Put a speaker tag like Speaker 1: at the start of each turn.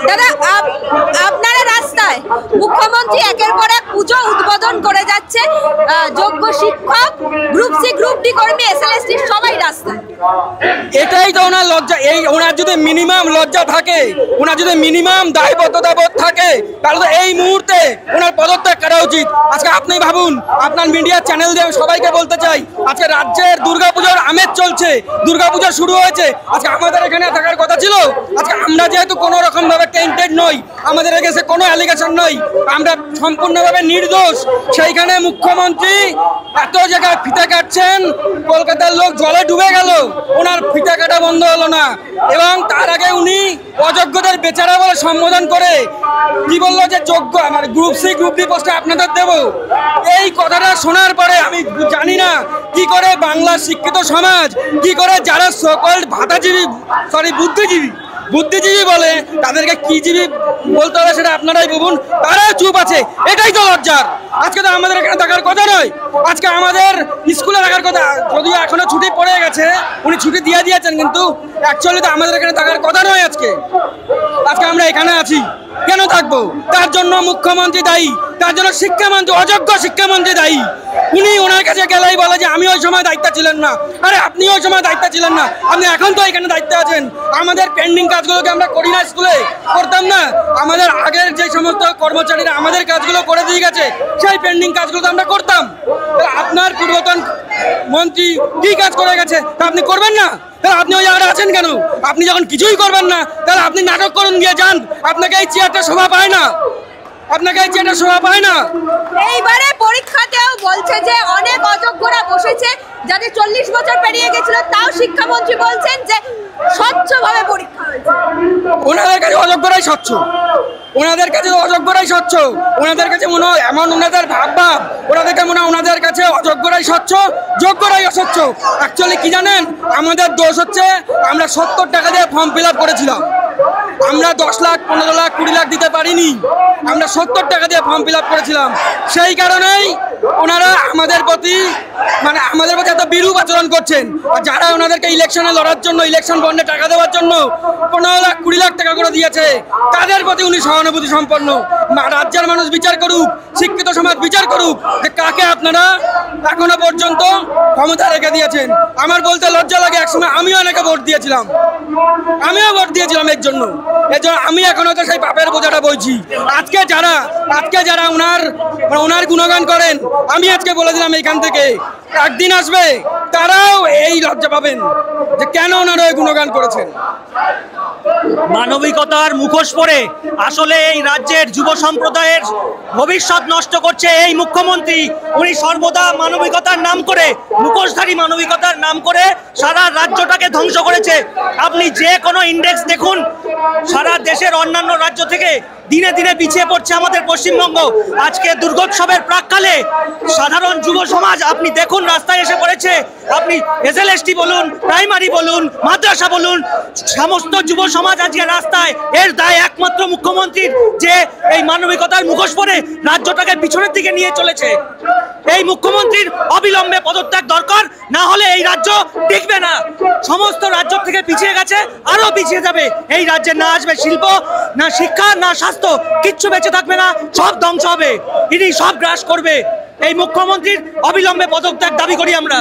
Speaker 1: দাদা আপনারা রাস্তায় মুখ্যমন্ত্রী একের পর এক পুজো উদ্বোধন করে যাচ্ছে, যোগ্য শিক্ষক, গ্রুপ সি গ্রুপ ডি কর্মী, এসএলএসটি সবাই রাস্তায়।
Speaker 2: এটাই তো ওনার লজ্জা। এই ওনার যদি মিনিমাম লজ্জা থাকে, ওনার যদি মিনিমাম দায়বদ্ধতাবোধ থাকে, তাহলে তো এই মুহূর্তে ওনার পদত্যাগ করা উচিত। আজকে আপনি ভাবুন, আপনার মিডিয়া চ্যানেল দিয়ে সবাইকে বলতে চাই, আজকে রাজ্যের দুর্গাপুজোর আমেজ চলছে, দুর্গাপুজো শুরু হয়েছে, আজকে আমাদের এখানে থাকার কথা ছিল। আজকে আমরা যেহেতু কোনো রকম ভাবে টেন্টেড নই, আমাদের কাছে কোনো অ্যালিগেশন নই, আমরা সম্পূর্ণভাবে নির্দোষ, সেইখানে মুখ্যমন্ত্রী এত জায়গায় ফিতে কাটছেন, কলকাতার লোক জলে ডুবে গেল, ওনার ফিতে কাটা বন্ধ হলো না। এবং তার আগে উনি অযোগ্যদের বেচারা বলে সম্বোধন করে কি বললো যে যোগ্য আমার গ্রুপ সি গ্রুপ ডি পোস্টে আপনাদের দেব। এই কথাটা শোনার পরে আমি জানি না কি করে বাংলার শিক্ষিত সমাজ, কি করে যারা সকল ভাতাজীবী বুদ্ধিজীবী বলে তাদেরকে কি জীবী বলতে হবে সেটা আপনারাই বলুন, তারাও চুপ আছে। এটাই তো লজ্জার। আজকে তো আমাদের এখানে থাকার কথা নয়, আজকে আমাদের স্কুলে থাকার কথা, যদিও এখনো ছুটি পড়ে গেছে, উনি ছুটি দিয়ে দিয়েছেন, কিন্তু অ্যাকচুয়ালি তো আমাদের এখানে থাকার কথা নয়। আজকে আমরা এখানে আছি, কেন থাকবো? তার জন্য মুখ্যমন্ত্রী দায়ী, তার জন্য শিক্ষামন্ত্রী, অযোগ্য শিক্ষামন্ত্রী দায়ী। উনি ওনার কাছে গেলেই বলে যে আমি ওই সময় দায়িত্ব ছিলেন না। আরে আপনি ওই সময় দায়িত্ব ছিলেন না, আপনি এখন তো এখানে দায়িত্বে আছেন। আমাদের পেন্ডিং কাজগুলোকে আমরা করি না, স্কুলে করতাম না? আমাদের আগের যে সমস্ত কর্মচারীরা আমাদের কাজগুলো করে দিয়ে গেছে, সেই পেন্ডিং কাজগুলো তো আমরা করতাম। আপনার পূর্বতন মন্ত্রী কি কাজ করে গেছে তা আপনি করবেন না? তাহলে আপনি ওই জায়গাটা আছেন কেন? আপনি যখন কিছুই করবেন না, তাহলে আপনি নাটক করুন, গিয়ে যান। আপনাকে এই চেয়ারটা শোভা পায় না, আপনাকে এই চেয়ারটা শোভা পায় না।
Speaker 1: এইবারে পরীক্ষাতেও বলছে যে অনেক অযোগ্যরা বসেছে, যাদের 40 বছর পেরিয়ে গেছিল, তাও শিক্ষামন্ত্রী বলছেন যে স্বচ্ছভাবে পরীক্ষা হয়েছে।
Speaker 2: ওনাদের কাছে অযোগ্যরাই স্বচ্ছ, ওনাদের কাছে অযোগ্যরাই স্বচ্ছ, ওনাদের কাছে মনে হয় এমন ওনাদের ভাব, ওনাদেরকে মনে হয় ওনাদের কাছে অযোগ্যরাই স্বচ্ছ, যোগ্যরাই অস্বচ্ছ। অ্যাকচুয়ালি কি জানেন, আমাদের দোষ হচ্ছে আমরা 70 টাকা দিয়ে ফর্ম ফিল আপ করেছিলাম। আমরা 10 লাখ 15 লাখ 20 লাখ দিতে পারিনি, আমরা 70 টাকা দিয়ে ফর্ম ফিল আপ করেছিলাম। সেই কারণেই ওনারা আমাদের প্রতি এত বিরূপ আচরণ করছেন। আর যারা ওনাদেরকে ইলেকশনে লড়ার জন্য, ইলেকশন বন্ডে টাকা দেওয়ার জন্য 15 লাখ 20 লাখ টাকা করে দিয়েছে, তাদের প্রতি উনি সহানুভূতি সম্পন্ন। রাজ্যের মানুষ বিচার করুক, শিক্ষিত সমাজ বিচার করুক যে কাকে আপনারা এখনো পর্যন্ত ক্ষমতা রেখে দিয়েছেন। আমার বলতে লজ্জা লাগে, একসময় আমিও অনেকে ভোট দিয়েছিলাম এর জন্য আমি এখনো তো সেই পাপের বোঝাটা বইছি। আজকে যারা ওনার গুণগান করেন, আমি আজকে বলে দিলাম এইখান থেকে, একদিন আসবে তারাও এই লজ্জা পাবেন যে কেন ওনারা ওই গুণগান করেছেন।
Speaker 3: মানবিকতার মুখোশ পরে আসলে এই রাজ্যের যুব সম্প্রদায়ের ভবিষ্যৎ নষ্ট করছে এই মুখ্যমন্ত্রী। উনি সর্বদা মানবিকতার নাম করে, মুখোশধারী মানবিকতার নাম করে সারা রাজ্যটাকে ধ্বংস করেছে। আপনি যে কোনো ইন্ডেক্স দেখুন, সারা দেশের অন্যান্য রাজ্য থেকে দিনে দিনে পিছিয়ে পড়ছে আমাদের পশ্চিমবঙ্গ। আজকে দুর্গোৎসবের প্রাককালে সাধারণ যুব সমাজ আপনি দেখুন রাস্তায় এসে পড়েছে। আপনি এসএলএসটি বলুন, প্রাইমারি বলুন, মাদ্রাসা বলুন, সমস্ত যুব সমাজ আজকে রাস্তায়। এর দায় একমাত্র মুখ্যমন্ত্রীর, যে এই মানবিকতার মুখোশ পরে রাজ্যটাকে পিছনের দিকে নিয়ে চলেছে। এই মুখ্যমন্ত্রীর অবিলম্বে পদত্যাগ দরকার, না হলে এই রাজ্য টিকবে না। সমস্ত রাজ্য থেকে পিছিয়ে গেছে, আরো পিছিয়ে যাবে। এই রাজ্যে না আসবে শিল্প, না শিক্ষা, না স্বাস্থ্য, কিচ্ছু বেঁচে থাকবে না, সব ধ্বংস হবে। ইনি সব গ্রাস করবে। এই মুখ্যমন্ত্রীর অবিলম্বে পদত্যাগ দাবি করি আমরা।